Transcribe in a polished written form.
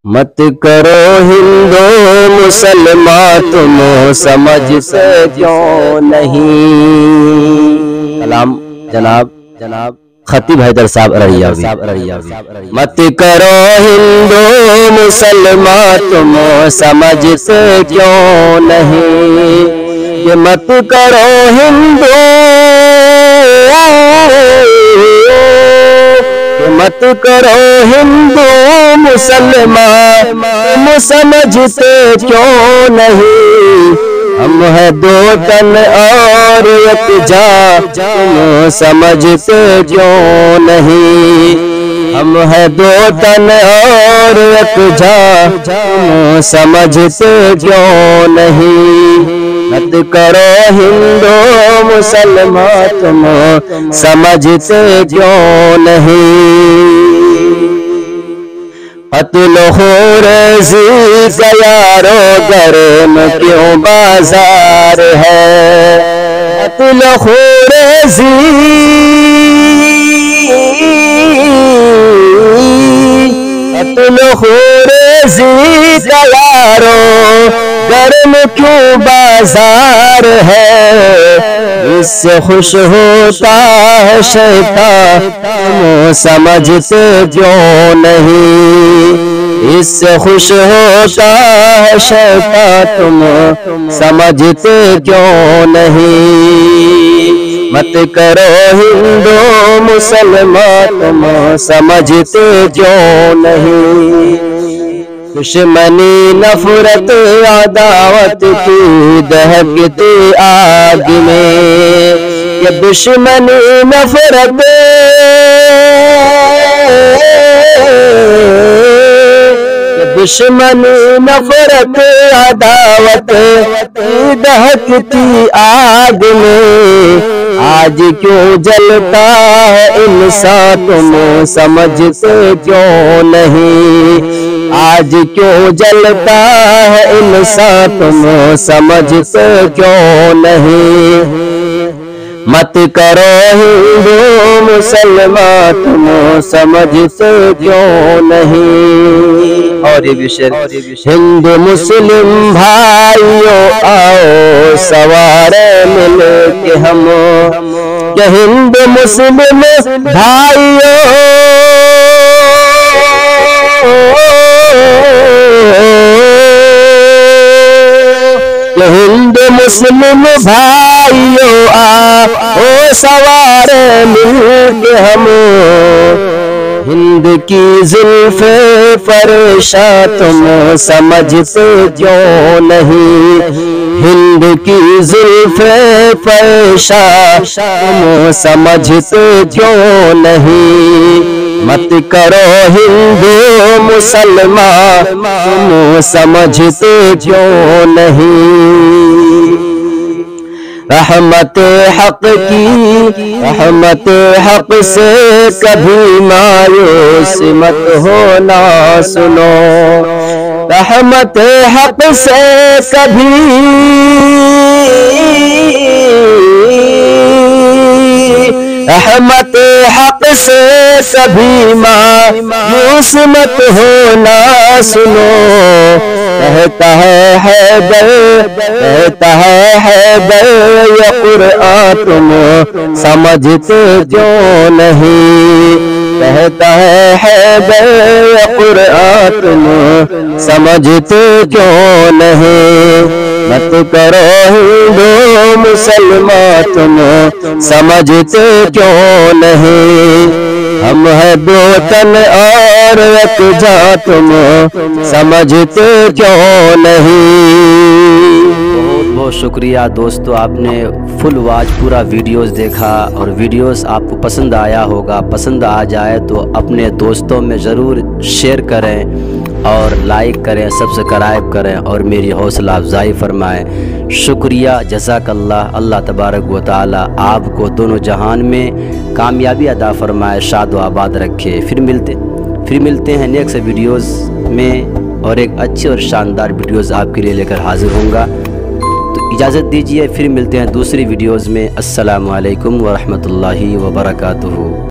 مت کرو ہندو مسلمان تم سمجھتے کیوں نہیں۔ کلام جناب خطیب حیدر صاحب رڑیاوی۔ مت کرو ہندو مسلمان تم سمجھتے کیوں نہیں، یہ مت کرو ہندو مت کرو ہندو مسلمان تم سمجھتے کیوں نہیں، ہم ہے دو تن اور ایک جا تم سمجھتے کیوں نہیں، ہم ہے دو تن اور ایک جا تم سمجھتے کیوں نہیں، مت کرو ہندو مسلمان تم سمجھتے کیوں نہیں۔ قتل خوریزی کا یارو گرم کیوں بازار ہے، قتل خوریزی کا یارو گرم کیوں بازار ہے، اس سے خوش ہوتا ہے شیطان تم سمجھتے کیوں نہیں، اس سے خوش ہوتا ہے شیطان تم سمجھتے کیوں نہیں، مت کرو ہندو مسلمان تم سمجھتے کیوں نہیں، دشمنی نفرت عداوت کی دہکتی آگ میں، یہ دشمنی نفرت عداوت کی دہکتی آگ میں، آج کیوں جلتا ہے انسان تم سمجھتے کیوں نہیں، آج کیوں جلتا ہے انسان تم سمجھتے کیوں نہیں، مت کرو ہندو مسلمان تم سمجھتے کیوں نہیں۔ اور یہ بھی شعر، ہندو مسلم بھائیوں آؤ سوارے مل کے ہم، کہ ہندو مسلم بھائیوں ہندو مسلم بھائیوں آؤ سوارے مل کے ہم، ہند کی زلف فریشاں تم سمجھتے کیوں نہیں، ہند کی زلف فریشاں تم سمجھتے کیوں نہیں، مت کرو ہندو مسلمان تم سمجھتے کیوں نہیں، رحمت حق سے کبھی مایوس مت ہونا سنو، رحمت حق سے کبھی رحمت حق سے کبھی مایوس مت ہونا سنو، کہتا ہے حیدر یہ قرآن تم سمجھتے کیوں نہیں، کہتا ہے حیدر یہ قرآن تم سمجھتے کیوں نہیں، مت کرو ہندو مسلمان تم سمجھتے کیوں نہیں، ہم ہے دو تن اور ایک جا تم سمجھتے کیوں نہیں۔ بہت شکریہ دوستو، آپ نے فل واچ پورا ویڈیوز دیکھا، اور ویڈیوز آپ کو پسند آیا ہوگا، پسند آ جائے تو اپنے دوستوں میں ضرور شیئر کریں اور لائک کریں، سبسکرائب کریں اور میری حوصلہ افزائی فرمائیں۔ شکریہ، جزاک اللہ، اللہ تبارک و تعالی آپ کو دونوں جہان میں کامیابی عطا فرمائے، شاد و آباد رکھے۔ پھر ملتے ہیں نیکسٹ ویڈیوز میں، اور ایک اچھی اور شاندار ویڈیوز آپ کے لیے لے کر حاضر ہوں گا، تو اجازت دیجیے، پھر ملتے ہیں دوسری ویڈیوز میں۔ السلام علیکم ورحمۃ اللہ وبرکاتہ۔